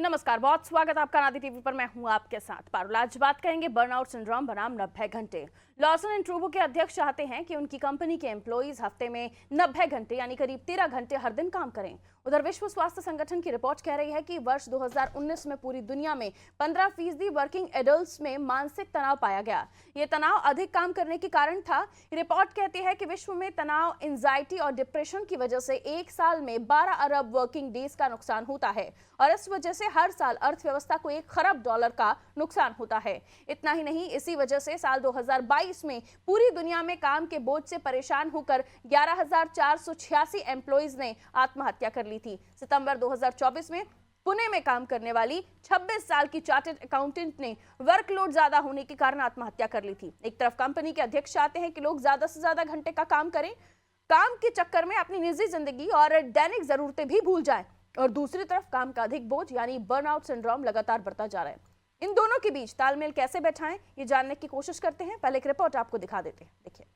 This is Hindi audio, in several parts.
नमस्कार, बहुत स्वागत आपका नादी टीवी पर। मैं हूं आपके साथ पारुल। आज बात करेंगे बर्नआउट सिंड्रोम बनाम 90 घंटे। लॉर्सन एंड ट्रूबो के अध्यक्ष चाहते हैं कि उनकी कंपनी के एम्प्लॉइज हफ्ते में 90 घंटे यानी करीब 13 घंटे हर दिन काम करें। उधर विश्व स्वास्थ्य संगठन की रिपोर्ट कह रही है कि वर्ष 2019 में पूरी दुनिया में 15% वर्किंग एडल्ट्स में मानसिक तनाव पाया गया। ये तनाव अधिक काम करने के कारण था। रिपोर्ट कहती है कि विश्व में तनाव, एंजाइटी और डिप्रेशन की वजह से एक साल में 12 अरब वर्किंग डेज का नुकसान होता है और इस वजह से हर साल अर्थव्यवस्था को $1 खरब का नुकसान होता है। इतना ही नहीं, इसी वजह से साल 2022 में पूरी दुनिया में काम के बोझ से परेशान होकर 11,486 एम्प्लॉइज ने आत्महत्या कर ली थी। सितंबर 2024 में पुणे में काम करने वाली 26 साल की चार्टर्ड अकाउंटेंट ने वर्कलोड ज्यादा होने के कारण आत्महत्या कर ली थी। एक तरफ कंपनी के अध्यक्ष चाहते हैं कि लोग ज्यादा से ज्यादा घंटे का काम करें, काम के चक्कर में अपनी निजी जिंदगी और दैनिक जरूरतें भी भूल जाएं, और दूसरी तरफ काम का अधिक बोझ यानी बर्नआउट सिंड्रोम लगातार बढ़ता जा रहा है। इन दोनों के बीच तालमेल कैसे बैठाएं, ये जानने की कोशिश करते हैं। पहले एक रिपोर्ट आपको दिखा देते हैं, देखिए।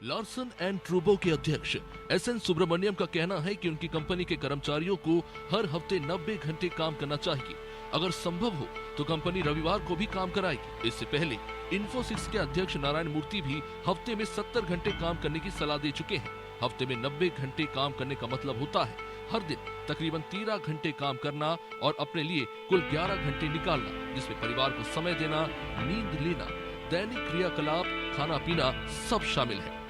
लॉर्सन एंड ट्रूबो के अध्यक्ष एसएन सुब्रमण्यम का कहना है कि उनकी कंपनी के कर्मचारियों को हर हफ्ते 90 घंटे काम करना चाहिए। अगर संभव हो तो कंपनी रविवार को भी काम कराएगी। इससे पहले इन्फोसिस के अध्यक्ष नारायण मूर्ति भी हफ्ते में 70 घंटे काम करने की सलाह दे चुके हैं। हफ्ते में 90 घंटे काम करने का मतलब होता है हर दिन तकरीबन 13 घंटे काम करना और अपने लिए कुल 11 घंटे निकालना, जिसमें परिवार को समय देना, नींद लेना, दैनिक क्रियाकलाप, खाना पीना सब शामिल है।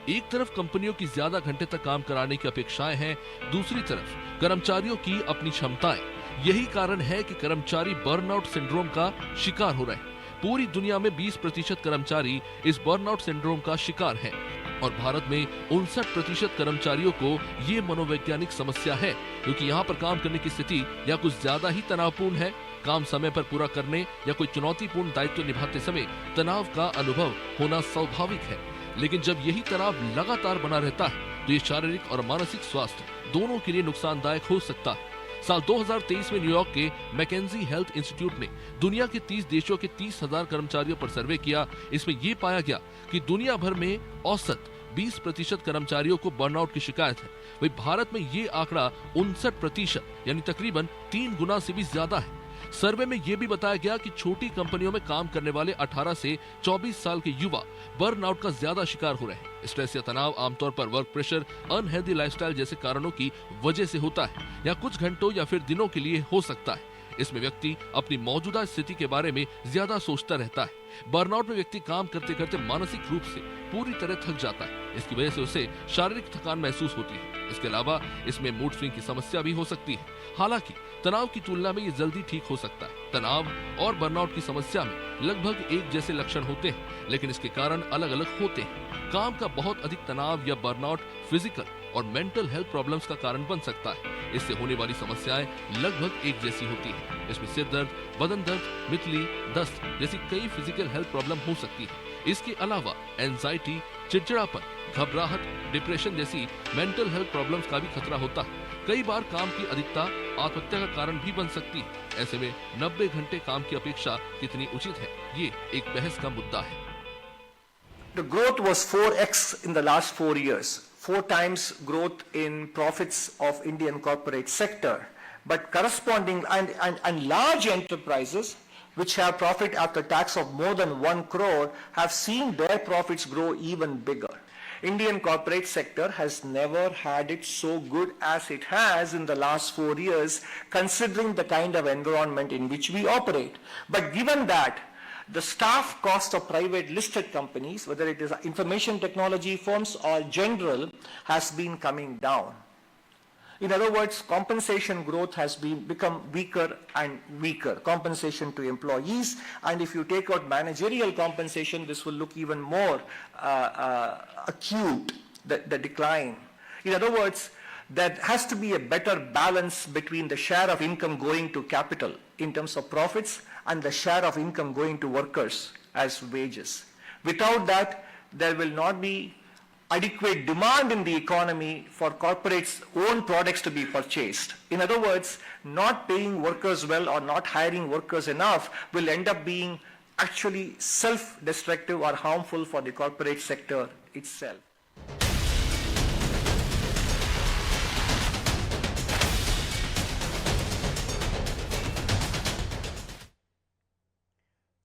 एक तरफ कंपनियों की ज्यादा घंटे तक काम कराने की अपेक्षाएं हैं, दूसरी तरफ कर्मचारियों की अपनी क्षमताएं। यही कारण है कि कर्मचारी बर्नआउट सिंड्रोम का शिकार हो रहे हैं। पूरी दुनिया में 20% कर्मचारी इस बर्नआउट सिंड्रोम का शिकार हैं और भारत में 59% कर्मचारियों को ये मनोवैज्ञानिक समस्या है, क्योंकि यहाँ पर काम करने की स्थिति या कुछ ज्यादा ही तनावपूर्ण है। काम समय पर पूरा करने या कोई चुनौतीपूर्ण दायित्व निभाते समय तनाव का अनुभव होना स्वाभाविक है, लेकिन जब यही तनाव लगातार बना रहता है तो ये शारीरिक और मानसिक स्वास्थ्य दोनों के लिए नुकसानदायक हो सकता है। साल 2023 में न्यूयॉर्क के मैकेंजी हेल्थ इंस्टीट्यूट ने दुनिया के 30 देशों के 30,000 कर्मचारियों पर सर्वे किया। इसमें ये पाया गया कि दुनिया भर में औसत 20% कर्मचारियों को बर्नआउट की शिकायत है। वहीं भारत में ये आंकड़ा 59% यानी तकरीबन 3 गुना से भी ज्यादा है। सर्वे में यह भी बताया गया कि छोटी कंपनियों में काम करने वाले 18 से 24 साल के युवा बर्नआउट का ज्यादा शिकार हो रहे हैं। स्ट्रेस या तनाव आमतौर पर वर्क प्रेशर, अनहेल्दी लाइफस्टाइल जैसे कारणों की वजह से होता है या कुछ घंटों या फिर दिनों के लिए हो सकता है। इसमें व्यक्ति अपनी मौजूदा स्थिति के बारे में ज्यादा सोचता रहता है। बर्नआउट में व्यक्ति काम करते करते मानसिक रूप से पूरी तरह थक जाता है। इसकी वजह से उसे शारीरिक थकान महसूस होती है। इसके अलावा इसमें मूड स्विंग की समस्या भी हो सकती है। हालांकि तनाव की तुलना में ये जल्दी ठीक हो सकता है। तनाव और बर्नआउट की समस्या में लगभग एक जैसे लक्षण होते हैं, लेकिन इसके कारण अलग अलग होते हैं। काम का बहुत अधिक तनाव या बर्नआउट फिजिकल और मेंटल हेल्थ प्रॉब्लम्स का कारण बन सकता है। इससे होने वाली समस्याएं लगभग एक जैसी होती है। इसमें सिर दर्द, बदन दर्द, मितली, दस्त जैसी कई फिजिकल हेल्थ प्रॉब्लम हो सकती है। इसके अलावा एंजाइटी, चिड़चिड़ापन, घबराहट, डिप्रेशन जैसी मेंटल हेल्थ प्रॉब्लम्स का भी खतरा होता है। कई बार काम की अधिकता आत्महत्या का कारण भी बन सकती है। ऐसे में 90 घंटे काम की अपेक्षा कितनी उचित है, ये एक बहस का मुद्दा है। The growth was 4x in the last 4 years, 4 times growth in profits of Indian corporate sector, but corresponding and large enterprises which have profit after tax of more than 1 crore have seen their profits grow even bigger. Indian corporate sector has never had it so good as it has in the last 4 years, considering the kind of environment in which we operate. But given that the staff cost of private listed companies, whether it is information technology firms or general, has been coming down. In other words, compensation growth has become weaker and weaker. Compensation to employees, and if you take out managerial compensation, this will look even more acute, the decline. In other words, there has to be a better balance between the share of income going to capital in terms of profits and the share of income going to workers as wages. Without that, there will not be adequate demand in the economy for corporates' own products to be purchased. In other words, not paying workers well or not hiring workers enough will end up being actually self-destructive or harmful for the corporate sector itself.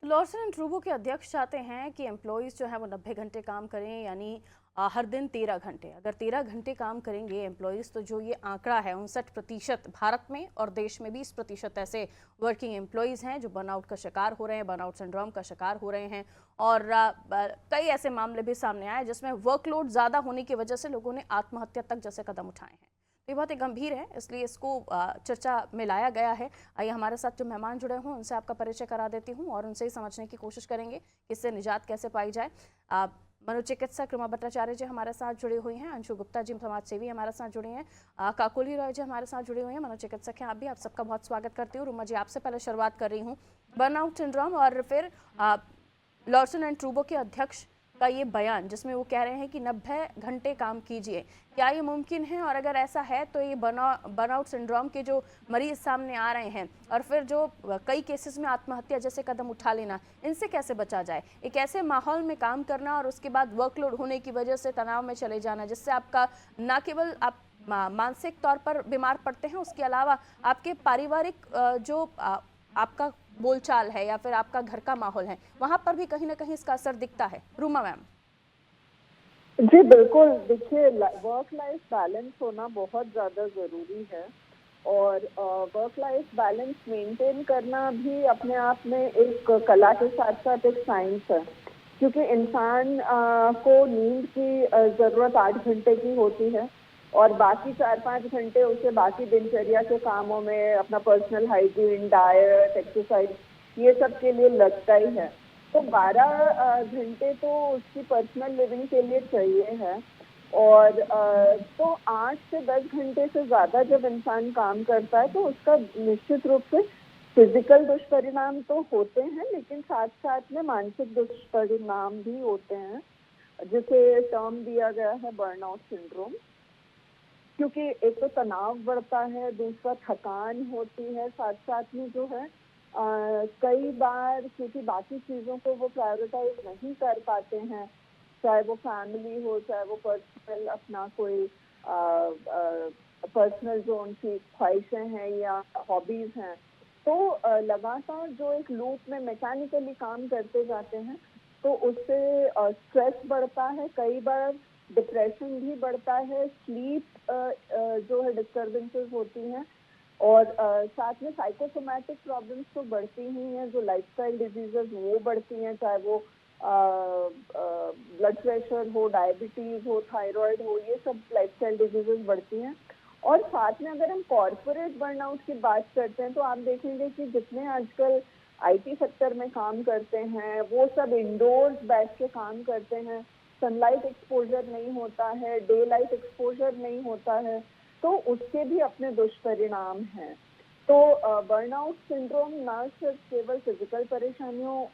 Larsen and ट्रूबो के अध्यक्ष चाहते हैं कि एम्प्लॉयज़ जो है वो 90 घंटे काम करें, यानी हर दिन 13 घंटे। अगर 13 घंटे काम करेंगे एम्प्लॉयज़ तो जो ये आंकड़ा है 59% भारत में और देश में 20% ऐसे वर्किंग एम्प्लॉयज़ हैं जो बर्नआउट का शिकार हो रहे हैं, बर्नआउट सिंड्रोम का शिकार हो रहे हैं। और कई ऐसे मामले भी सामने आए जिसमें वर्कलोड ज़्यादा होने की वजह से लोगों ने आत्महत्या तक जैसे कदम उठाए हैं। ये बहुत ही गंभीर है, इसलिए इसको चर्चा में लाया गया है। आइए हमारे साथ जो मेहमान जुड़े हों उनसे आपका परिचय करा देती हूँ और उनसे ही समझने की कोशिश करेंगे कि इससे निजात कैसे पाई जाए। मनोचिकित्सक रुमा भट्टाचार्य जी हमारे साथ जुड़ी हुई हैं, अंशु गुप्ता जी समाज सेवी हमारे साथ जुड़ी हैं, काकोली रॉय जी हमारे साथ जुड़ी हुई हैं, मनोचिकित्सक हैं आप भी। आप सबका बहुत स्वागत करती हूँ। रुमा जी, आपसे पहले शुरुआत कर रही हूँ। बर्नआउट सिंड्रोम और फिर लॉर्सन एंड ट्रूबो के अध्यक्ष का ये बयान जिसमें वो कह रहे हैं कि 90 घंटे काम कीजिए, क्या ये मुमकिन है? और अगर ऐसा है तो ये बर्नआउट सिंड्रोम के जो मरीज सामने आ रहे हैं और फिर जो कई केसेस में आत्महत्या जैसे कदम उठा लेना, इनसे कैसे बचा जाए? एक ऐसे माहौल में काम करना और उसके बाद वर्कलोड होने की वजह से तनाव में चले जाना, जिससे आपका न केवल आप मानसिक तौर पर बीमार पड़ते हैं, उसके अलावा आपके पारिवारिक जो आपका बोलचाल है या फिर आपका घर का माहौल है, वहां पर भी कहीं ना कहीं इसका असर दिखता है। रूमा मैम। जी बिल्कुल, देखिए वर्क लाइफ बैलेंस होना बहुत ज़्यादा ज़रूरी है और वर्क लाइफ बैलेंस मेंटेन करना भी अपने आप में एक कला के साथ साथ एक साइंस है, क्योंकि इंसान को नींद की ज़रूरत 8 घंटे की होती है और बाकी 4-5 घंटे उसे बाकी दिनचर्या के कामों में, अपना पर्सनल हाइजीन, डाइट, एक्सरसाइज, ये सब के लिए लगता ही है। तो 12 घंटे तो उसकी पर्सनल लिविंग के लिए चाहिए है और तो 8 से 10 घंटे से ज़्यादा जब इंसान काम करता है तो उसका निश्चित रूप से फिजिकल दुष्परिणाम तो होते हैं, लेकिन साथ साथ में मानसिक दुष्परिणाम भी होते हैं, जिसे टर्म दिया गया है बर्नआउट सिंड्रोम। क्योंकि एक तो तनाव बढ़ता है, दूसरा थकान होती है, साथ साथ में जो है कई बार क्योंकि बाकी चीज़ों को वो प्रायोरिटाइज नहीं कर पाते हैं, चाहे वो फैमिली हो, चाहे वो पर्सनल अपना कोई पर्सनल जो उनकी ख्वाहिशें हैं या हॉबीज़ हैं, तो लगातार जो एक लूप में मैकेनिकली काम करते जाते हैं तो उससे स्ट्रेस बढ़ता है, कई बार डिप्रेशन भी बढ़ता है, स्लीप जो है डिस्टर्बेंसेस होती हैं और साथ में साइकोसोमैटिक प्रॉब्लम्स तो बढ़ती ही हैं, जो लाइफस्टाइल डिजीजेस वो बढ़ती हैं, चाहे वो ब्लड प्रेशर हो, डायबिटीज़ हो, थायराइड हो, ये सब लाइफस्टाइल डिजीजेस बढ़ती हैं। और साथ में अगर हम कॉर्पोरेट बर्नआउट की बात करते हैं तो आप देखेंगे कि जितने आजकल IT सेक्टर में काम करते हैं वो सब इंडोर्स बैठ के काम करते हैं, सनलाइट एक्सपोजर नहीं होता है, डे लाइट एक्सपोजर नहीं होता है, तो उसके भी अपने दुष्परिणाम हैं। तो बर्नआउट सिंड्रोम न सिर्फ केवल फिजिकल परेशानियों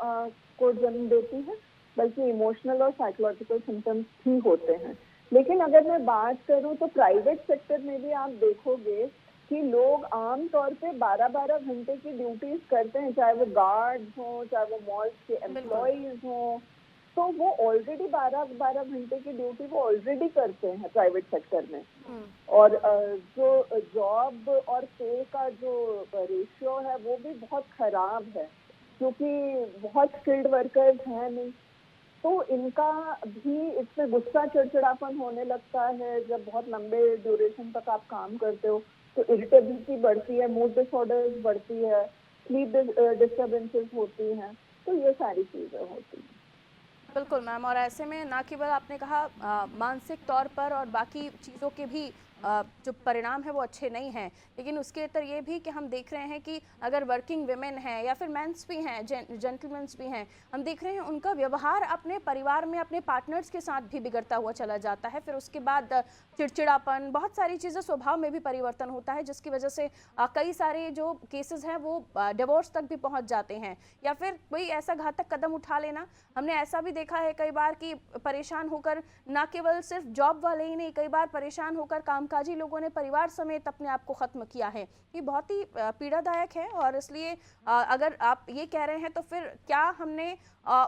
को जन्म देती है, बल्कि इमोशनल और साइकोलॉजिकल सिम्टम्स भी होते हैं। लेकिन अगर मैं बात करूं तो प्राइवेट सेक्टर में भी आप देखोगे कि लोग आम तौर पे 12-12 घंटे की ड्यूटीज करते हैं, चाहे वो गार्ड्स हों, चाहे वो मॉल्स के एम्प्लॉयज हों, तो वो ऑलरेडी 12-12 घंटे की ड्यूटी वो ऑलरेडी करते हैं प्राइवेट सेक्टर में। और जो जॉब और पे का जो रेशियो है वो भी बहुत खराब है, क्योंकि बहुत स्किल्ड वर्कर्स हैं नहीं, तो इनका भी इससे गुस्सा, चिड़चिड़ापन होने लगता है। जब बहुत लंबे ड्यूरेशन तक आप काम करते हो तो इरिटेबिलिटी बढ़ती है, मूड डिसऑर्डर्स बढ़ती है, स्लीप डिस्टर्बेंसेस होती हैं, तो ये सारी चीज़ें होती हैं। बिल्कुल मैम, और ऐसे में ना केवल आपने कहा मानसिक तौर पर और बाकी चीज़ों के भी जो परिणाम है वो अच्छे नहीं हैं, लेकिन उसके इतर ये भी कि हम देख रहे हैं कि अगर वर्किंग वुमेन हैं या फिर मेंस भी हैं, जेंटलमैन्स भी हैं, हम देख रहे हैं उनका व्यवहार अपने परिवार में अपने पार्टनर्स के साथ भी बिगड़ता हुआ चला जाता है। फिर उसके बाद चिड़चिड़ापन, बहुत सारी चीज़ें, स्वभाव में भी परिवर्तन होता है, जिसकी वजह से कई सारे जो केसेस हैं वो डिवोर्स तक भी पहुँच जाते हैं या फिर कोई ऐसा घातक कदम उठा लेना। हमने ऐसा भी देखा है कई बार कि परेशान होकर, ना केवल सिर्फ जॉब वाले ही नहीं, कई बार परेशान होकर काम कामकाजी लोगों ने परिवार समेत अपने आप को खत्म किया है। ये बहुत ही पीड़ादायक है और इसलिए अगर आप ये कह रहे हैं तो फिर क्या हमने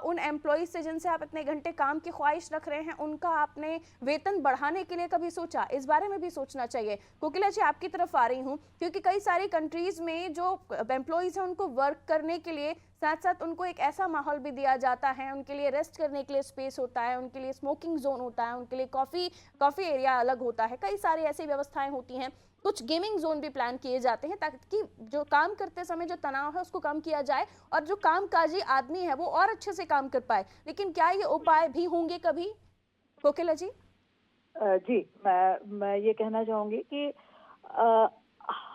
उन एम्प्लॉइज से जिनसे आप इतने घंटे काम की ख्वाहिश रख रहे हैं उनका आपने वेतन बढ़ाने के लिए कभी सोचा? इस बारे में भी सोचना चाहिए। कोकिला जी, आपकी तरफ आ रही हूँ क्योंकि कई सारी कंट्रीज में जो एम्प्लॉइज हैं उनको वर्क करने के लिए साथ साथ उनको एक ऐसा माहौल भी दिया जाता है, उनके लिए रेस्ट करने के लिए स्पेस होता है, उनके लिए स्मोकिंग जोन होता है, उनके लिए कॉफी एरिया अलग होता है, कई सारी ऐसी व्यवस्थाएं होती हैं। कुछ गेमिंग जोन भी प्लान किए जाते हैं ताकि जो काम करते समय जो तनाव है उसको कम किया जाए और जो कामकाजी आदमी है वो और अच्छे से काम कर पाए। लेकिन क्या ये उपाय भी होंगे कभी, कोकिला जी? जी, मैं ये कहना चाहूंगी कि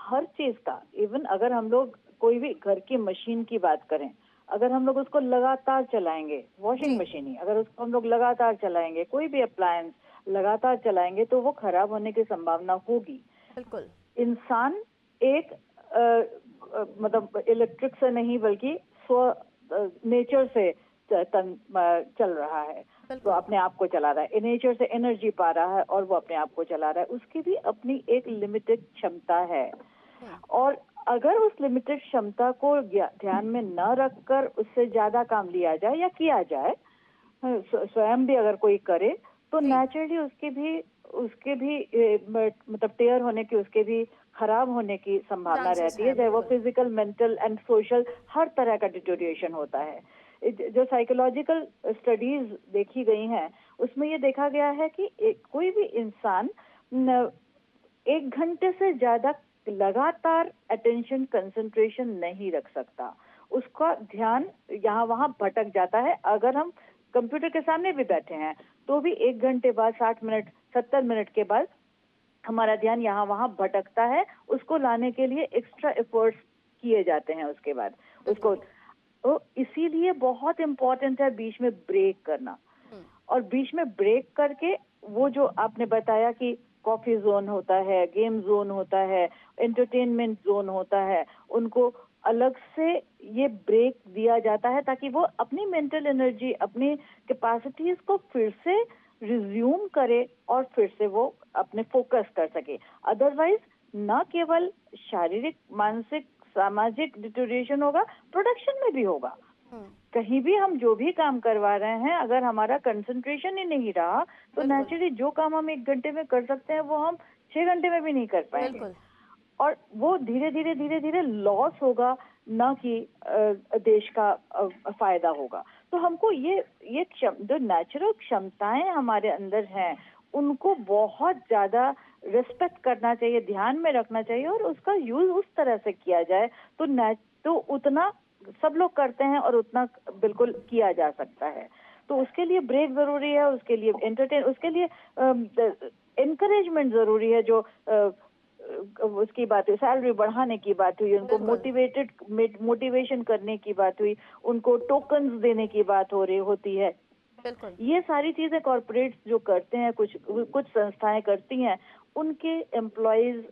हर चीज का, इवन अगर हम लोग कोई भी घर की मशीन की बात करें, अगर हम लोग उसको लगातार चलाएंगे, वॉशिंग मशीन ही अगर उसको हम लोग लगातार चलाएंगे, कोई भी अप्लायंस लगातार चलाएंगे तो वो खराब होने की संभावना होगी। बिल्कुल। इंसान एक मतलब इलेक्ट्रिक से नहीं बल्कि नेचर से चल रहा है, तो अपने आप को चला रहा है, नेचर से एनर्जी पा रहा है और वो अपने आप को चला रहा है। उसकी भी अपनी एक लिमिटेड क्षमता है और अगर उस लिमिटेड क्षमता को ध्यान में न रखकर उससे ज्यादा काम लिया जाए या किया जाए, स्वयं भी अगर कोई करे तो नेचुरली उसके भी मतलब टेयर होने की, उसके भी खराब होने की संभावना रहती है, चाहे वो फिजिकल, मेंटल एंड सोशल, हर तरह का डिटोरिएशन होता है। जो साइकोलॉजिकल स्टडीज देखी गई हैं उसमें ये देखा गया है कि कोई भी इंसान 1 घंटे से ज्यादा लगातार अटेंशन कंसंट्रेशन नहीं रख सकता, उसका ध्यान यहाँ वहाँ भटक जाता है। अगर हम कंप्यूटर के सामने भी बैठे हैं तो भी 1 घंटे बाद, 60 मिनट, 70 मिनट के बाद हमारा ध्यान यहाँ वहाँ भटकता है। उसको लाने के लिए एक्स्ट्रा एफर्ट्स किए जाते हैं उसके बाद उसको, तो इसीलिए बहुत इम्पोर्टेंट है बीच में ब्रेक करना। और बीच में ब्रेक करके वो जो आपने बताया कि कॉफी जोन होता है, गेम जोन होता है, एंटरटेनमेंट जोन होता है, उनको अलग से ये ब्रेक दिया जाता है ताकि वो अपनी मेंटल एनर्जी, अपनी कैपेसिटीज को फिर से रिज्यूम करे और फिर से वो अपने फोकस कर सके। अदरवाइज न केवल शारीरिक, मानसिक, सामाजिक डिटोरिएशन होगा, प्रोडक्शन में भी होगा। कहीं भी हम जो भी काम करवा रहे हैं, अगर हमारा कंसंट्रेशन ही नहीं रहा तो नेचुरली जो काम हम 1 घंटे में कर सकते हैं वो हम 6 घंटे में भी नहीं कर पाएंगे और वो धीरे धीरे लॉस होगा, न कि देश का फायदा होगा। तो हमको ये जो नेचुरल क्षमताएं हमारे अंदर हैं उनको बहुत ज्यादा रिस्पेक्ट करना चाहिए, ध्यान में रखना चाहिए और उसका यूज उस तरह से किया जाए तो उतना सब लोग करते हैं और उतना बिल्कुल किया जा सकता है। तो उसके लिए ब्रेक जरूरी है, उसके लिए उसके लिए एनकरेजमेंट जरूरी है। जो उसकी बात हुई, सैलरी बढ़ाने की बात हुई, उनको मोटिवेशन करने की बात हुई, उनको टोकन्स देने की बात होती है। ये सारी चीजें कॉर्पोरेट्स जो करते हैं, कुछ संस्थाएं करती हैं, उनके एम्प्लॉइज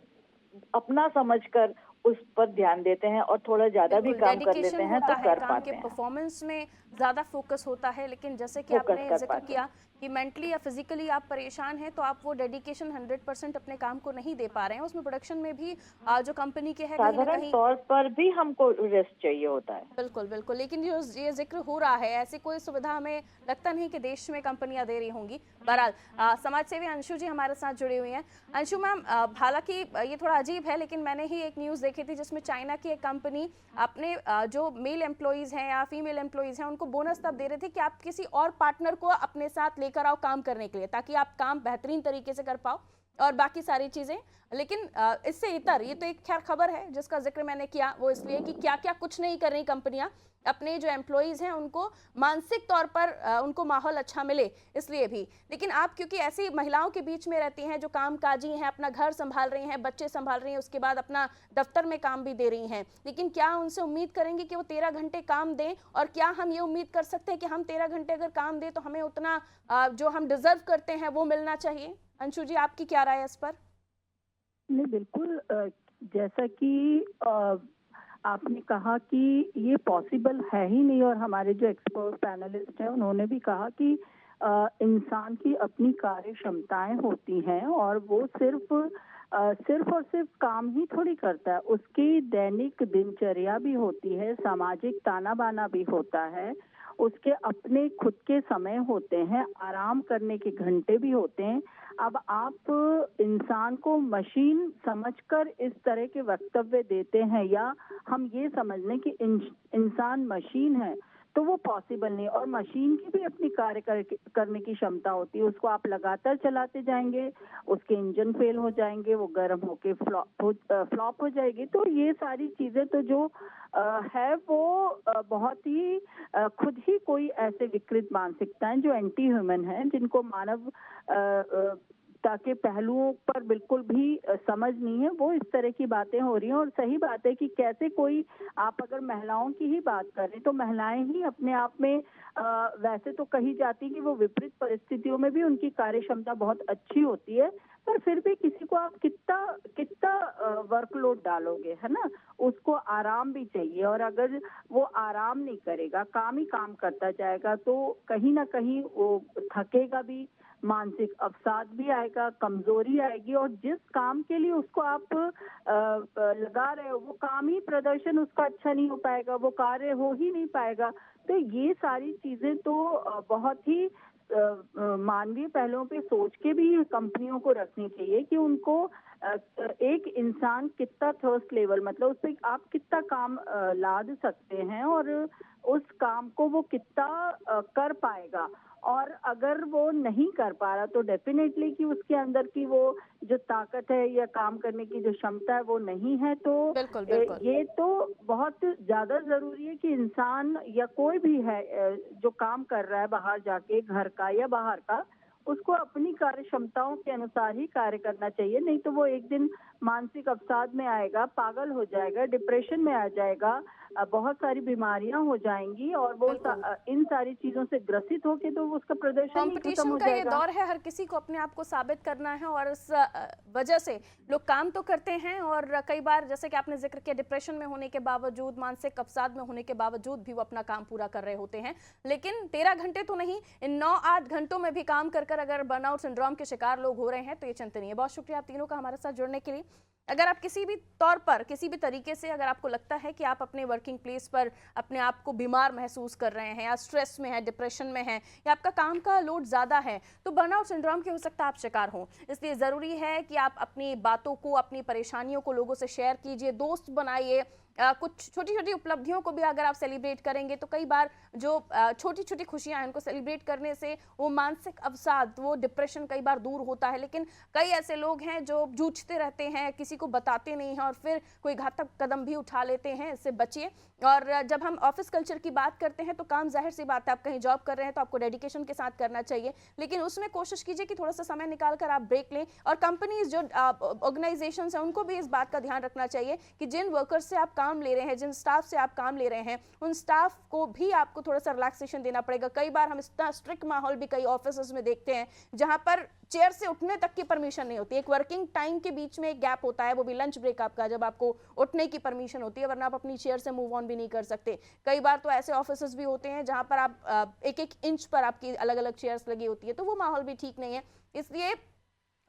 अपना समझकर उस पर ध्यान देते हैं और थोड़ा ज्यादा भी काम कर लेते हैं तो कर पाते हैं। परफॉर्मेंस में ज्यादा फोकस होता है, लेकिन जैसे कि आपने जिक्र किया कि मेंटली या फिजिकली आप परेशान हैं तो आप वो डेडिकेशन 100% अपने काम को नहीं दे पा रहे हैं। उसमें प्रोडक्शन में भी जो कंपनी के है साधारण तौर पर भी हमको रेस्ट चाहिए होता है। बिल्कुल बिल्कुल, लेकिन जो ये जिक्र हो रहा है, ऐसी कोई सुविधा हमें लगता नहीं कि देश में कंपनियां दे रही होंगी। बहरहाल समाज सेवी अंशु जी हमारे साथ जुड़ी हुई हैं। अंशु मैम, हालांकि ये थोड़ा अजीब है लेकिन मैंने ही एक न्यूज़ देखी थी जिसमें चाइना की एक कंपनी अपने जो मेल एम्प्लॉइज हैं या फीमेल एम्प्लॉइज हैं उनको बोनस तब दे रहे थे कि आप किसी और पार्टनर को अपने साथ लेकर आओ काम करने के लिए, ताकि आप काम बेहतरीन तरीके से कर पाओ और बाकी सारी चीजें। लेकिन इससे इतर ये तो एक खैर खबर है जिसका जिक्र मैंने किया, वो इसलिए कि क्या क्या कुछ नहीं कर रही कंपनियां अपने जो एम्प्लॉइज हैं उनको मानसिक तौर पर उनको माहौल अच्छा मिले इसलिए भी। लेकिन आप क्योंकि ऐसी महिलाओं के बीच में रहती हैं जो कामकाजी हैं, अपना घर संभाल रही हैं, बच्चे संभाल रही हैं, उसके बाद अपना दफ्तर में काम भी दे रही हैं, लेकिन क्या उनसे उम्मीद करेंगे कि वो 13 घंटे काम दें? और क्या हम ये उम्मीद कर सकते हैं कि हम 13 घंटे अगर काम दें तो हमें उतना जो हम डिजर्व करते हैं वो मिलना चाहिए? अंशु जी, आपकी क्या राय है इस पर? नहीं, बिल्कुल जैसा कि आपने कहा कि ये पॉसिबल है ही नहीं और हमारे जो एक्सपर्ट पैनलिस्ट हैं उन्होंने भी कहा कि इंसान की अपनी कार्य क्षमताएं होती हैं और वो सिर्फ और सिर्फ काम ही थोड़ी करता है, उसकी दैनिक दिनचर्या भी होती है, सामाजिक ताना बाना भी होता है, उसके अपने खुद के समय होते हैं, आराम करने के घंटे भी होते हैं। अब आप इंसान को मशीन समझकर इस तरह के वक्तव्य देते हैं या हम ये समझ लें कि इंसान मशीन है, तो वो पॉसिबल नहीं। और मशीन की भी अपनी कार्य करने की क्षमता होती है, उसको आप लगातार चलाते जाएंगे, उसके इंजन फेल हो जाएंगे, वो गर्म होके फ्लॉप हो जाएगी। तो ये सारी चीजें तो जो है वो बहुत ही खुद ही कोई ऐसे विकृत मानसिकताएं जो एंटी ह्यूमन है, जिनको मानव ताकि पहलुओं पर बिल्कुल भी समझ नहीं है, वो इस तरह की बातें हो रही हैं। और सही बात है कि कैसे कोई, आप अगर महिलाओं की ही बात करें तो महिलाएं ही अपने आप में वैसे तो कही जाती कि वो विपरीत परिस्थितियों में भी उनकी कार्य क्षमता बहुत अच्छी होती है, पर फिर भी किसी को आप कितना वर्कलोड डालोगे, है ना, उसको आराम भी चाहिए। और अगर वो आराम नहीं करेगा, काम ही काम करता जाएगा, तो कहीं ना कहीं वो थकेगा भी, मानसिक अवसाद भी आएगा, कमजोरी आएगी, और जिस काम के लिए उसको आप लगा रहे हो वो काम ही प्रदर्शन उसका अच्छा नहीं हो पाएगा, वो कार्य हो ही नहीं पाएगा। तो ये सारी चीजें तो बहुत ही मानवीय पहलुओं पे सोच के भी कंपनियों को रखनी चाहिए कि उनको एक इंसान कितना थर्स्ट लेवल, मतलब उस पर आप कितना काम लाद सकते हैं और उस काम को वो कितना कर पाएगा। और अगर वो नहीं कर पा रहा तो डेफिनेटली कि उसके अंदर की वो जो ताकत है या काम करने की जो क्षमता है वो नहीं है। तो बिल्कुल, बिल्कुल। ये तो बहुत ज्यादा जरूरी है कि इंसान या कोई भी है जो काम कर रहा है बाहर जाके, घर का या बाहर का, उसको अपनी कार्य क्षमताओं के अनुसार ही कार्य करना चाहिए। नहीं तो वो एक दिन मानसिक अवसाद में आएगा, पागल हो जाएगा, डिप्रेशन में आ जाएगा, बहुत सारी बीमारियां हो जाएंगी और वो इन सारी चीजों से ग्रसित होके तो उसका प्रदर्शन ही खत्म कंपटीशन हो का ये जाएगा। दौर है, हर किसी को अपने आप को साबित करना है और इस वजह से लोग काम तो करते हैं और कई बार जैसे कि आपने जिक्र किया, डिप्रेशन में होने के बावजूद, मानसिक अवसाद में होने के बावजूद भी वो अपना काम पूरा कर रहे होते हैं। लेकिन 13 घंटे तो नहीं, इन 9-8 घंटों में भी काम कर अगर बर्नआउट सिंड्रोम के शिकार लोग हो रहे हैं तो ये चिंतनीय है। बहुत शुक्रिया आप तीनों का हमारे साथ जुड़ने के लिए। अगर आप किसी भी तौर पर, किसी भी तरीके से अगर आपको लगता है कि आप अपने वर्किंग प्लेस पर अपने आप को बीमार महसूस कर रहे हैं या स्ट्रेस में है, डिप्रेशन में है या आपका काम का लोड ज़्यादा है, तो बर्नआउट सिंड्रोम के हो सकता है आप शिकार हों। इसलिए ज़रूरी है कि आप अपनी बातों को, अपनी परेशानियों को लोगों से शेयर कीजिए, दोस्त बनाइए। कुछ छोटी छोटी उपलब्धियों को भी अगर आप सेलिब्रेट करेंगे तो कई बार जो छोटी छोटी खुशियां हैं उनको सेलिब्रेट करने से वो मानसिक अवसाद, वो डिप्रेशन कई बार दूर होता है। लेकिन कई ऐसे लोग हैं जो जूझते रहते हैं, किसी को बताते नहीं हैं और फिर कोई घातक कदम भी उठा लेते हैं। इससे बचिए। और जब हम ऑफिस कल्चर की बात करते हैं तो काम जाहिर सी बात है, आप कहीं जॉब कर रहे हैं तो आपको डेडिकेशन के साथ करना चाहिए, लेकिन उसमें कोशिश कीजिए कि थोड़ा सा समय निकाल कर आप ब्रेक लें। और कंपनीज जो ऑर्गेनाइजेशंस हैं उनको भी इस बात का ध्यान रखना चाहिए कि जिन वर्कर्स से आप काम ले रहे हैं, जिन स्टाफ से आप काम ले रहे हैं, उन स्टाफ को भी आपको थोड़ा सा रिलैक्सेशन देना पड़ेगा। कई बार हम इतना स्ट्रिक्ट माहौल भी कई ऑफिस में देखते हैं जहां पर चेयर से उठने तक की परमिशन नहीं होती। एक वर्किंग टाइम के बीच में एक गैप होता है, वो भी लंच ब्रेक आपका, जब आपको उठने की परमिशन होती है, वरना आप अपनी चेयर से मूव ऑन भी नहीं कर सकते। कई बार तो ऐसे ऑफिसेस भी होते हैं जहां पर आप एक एक इंच पर आपकी अलग अलग चेयर्स लगी होती है, तो वो माहौल भी ठीक नहीं है। इसलिए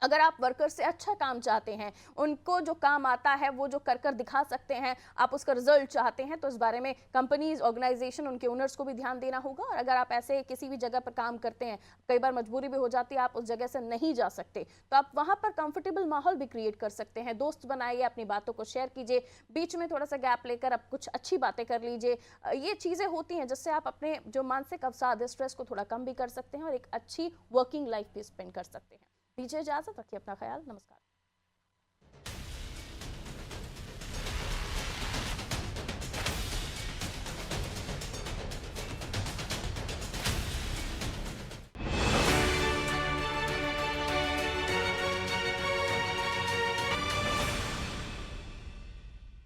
अगर आप वर्कर से अच्छा काम चाहते हैं, उनको जो काम आता है वो जो कर दिखा सकते हैं, आप उसका रिजल्ट चाहते हैं, तो इस बारे में कंपनीज, ऑर्गेनाइजेशन, उनके ओनर्स को भी ध्यान देना होगा। और अगर आप ऐसे किसी भी जगह पर काम करते हैं, कई बार मजबूरी भी हो जाती है, आप उस जगह से नहीं जा सकते, तो आप वहां पर कंफर्टेबल माहौल भी क्रिएट कर सकते हैं। दोस्त बनाइए, अपनी बातों को शेयर कीजिए, बीच में थोड़ा सा गैप लेकर आप कुछ अच्छी बातें कर लीजिए। ये चीजें होती हैं जिससे आप अपने जो मानसिक अवसाद, स्ट्रेस को थोड़ा कम भी कर सकते हैं और एक अच्छी वर्किंग लाइफ भी स्पेंड कर सकते हैं। दीजिए इजाजत, रखिए अपना ख्याल। नमस्कार।